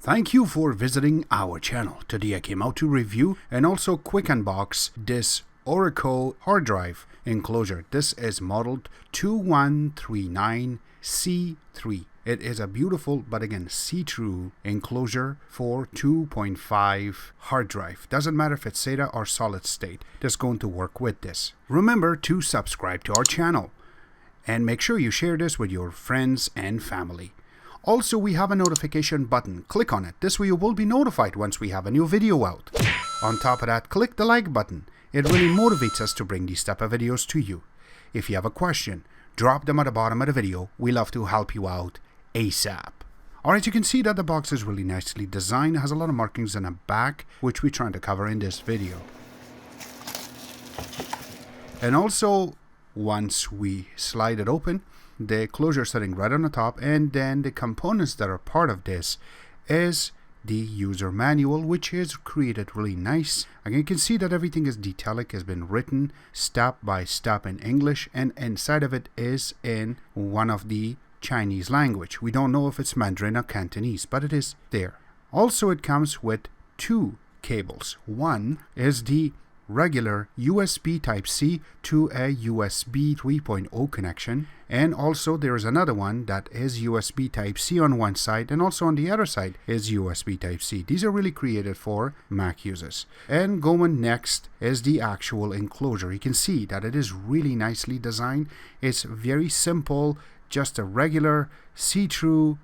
Thank you for visiting our channel. Today I came out to review and also quick unbox this ORICO hard drive enclosure. This is modeled 2139C3. It is a beautiful, but again, see-through enclosure for 2.5 hard drive. Doesn't matter if it's SATA or solid state. It's going to work with this. Remember to subscribe to our channel and make sure you share this with your friends and family. Also, we have a notification button. Click on it. This way you will be notified once we have a new video out. On top of that, click the like button. It really motivates us to bring these type of videos to you. If you have a question, drop them at the bottom of the video. We love to help you out ASAP. Alright, you can see that the box is really nicely designed. It has a lot of markings in the back, which we're trying to cover in this video. And also, once we slide it open, the closure sitting right on the top, and then the components that are part of this is the user manual, which is created really nice. Again, you can see that everything is detailed, has been written step by step in English, and inside of it is in one of the Chinese language. We don't know if it's Mandarin or Cantonese, but it is there. Also, it comes with two cables. One is the regular USB Type-C to a USB 3.0 connection, and also there is another one that is USB Type-C on one side, and also on the other side is USB Type-C. These are really created for Mac users. And going next is the actual enclosure. You can see that it is really nicely designed. It's very simple, just a regular see-through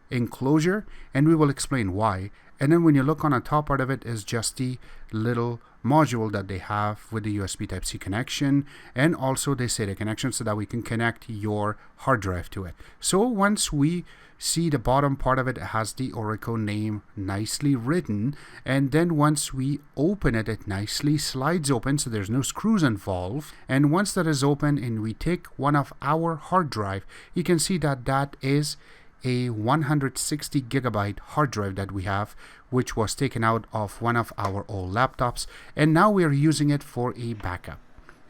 enclosure, and we will explain why. And then when you look on the top part of it is just the little module that they have with the USB Type-C connection, and also they say the connection so that we can connect your hard drive to it. So once we see the bottom part of it, it has the ORICO name nicely written, and then once we open it, it nicely slides open, so there's no screws involved. And once that is open and we take one of our hard drive, you can see that that is a 160 gigabyte hard drive that we have, which was taken out of one of our old laptops, and now we are using it for a backup.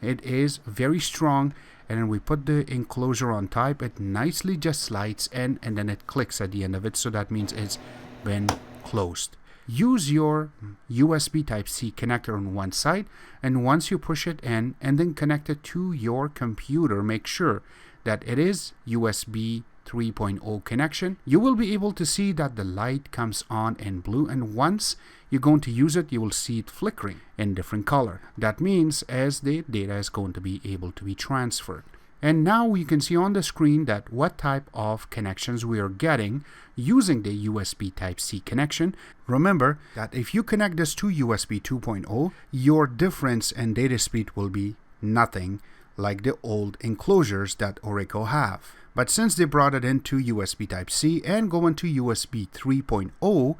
It is very strong, and then we put the enclosure on top. It nicely just slides in, and then it clicks at the end of it, so that means it's been closed. Use your USB Type-C connector on one side, and once you push it in and then connect it to your computer, make sure that it is USB 3.0 connection. You will be able to see that the light comes on in blue, and once you're going to use it, you will see it flickering in different color. That means as the data is going to be able to be transferred. And now you can see on the screen that what type of connections we are getting using the USB Type-C connection. Remember that if you connect this to USB 2.0, your difference in data speed will be nothing like the old enclosures that ORICO have. But since they brought it into USB Type-C and go into USB 3.0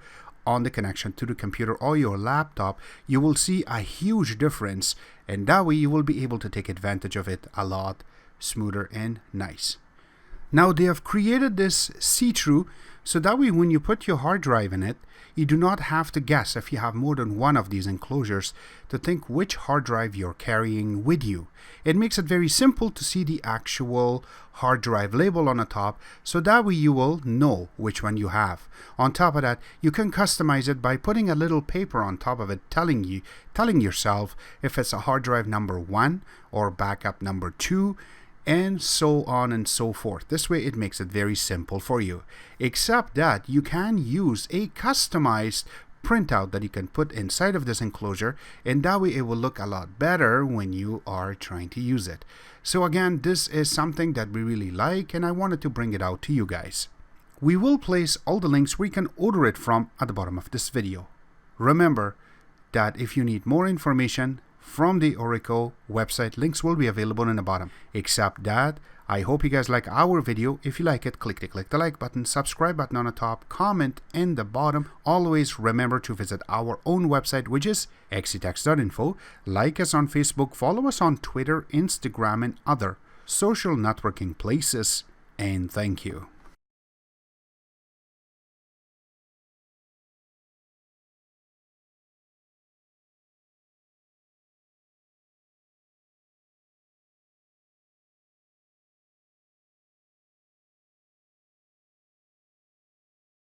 on the connection to the computer or your laptop, you will see a huge difference, and that way you will be able to take advantage of it a lot smoother and nice. Now they have created this see-through, so that way when you put your hard drive in it, you do not have to guess if you have more than one of these enclosures to think which hard drive you're carrying with you. It makes it very simple to see the actual hard drive label on the top, so that way you will know which one you have. On top of that, you can customize it by putting a little paper on top of it telling yourself if it's a hard drive number 1 or backup number 2, and so on and so forth. This way it makes it very simple for you. Except that you can use a customized printout that you can put inside of this enclosure, and that way it will look a lot better when you are trying to use it. So again, this is something that we really like, and I wanted to bring it out to you guys. We will place all the links where you can order it from at the bottom of this video. Remember that if you need more information from the ORICO website, links will be available in the bottom. Except that, I hope you guys like our video. If you like it, click the like button, subscribe button on the top, comment in the bottom. Always remember to visit our own website, which is xctex.info. Like us on Facebook, follow us on Twitter, Instagram, and other social networking places. And thank you.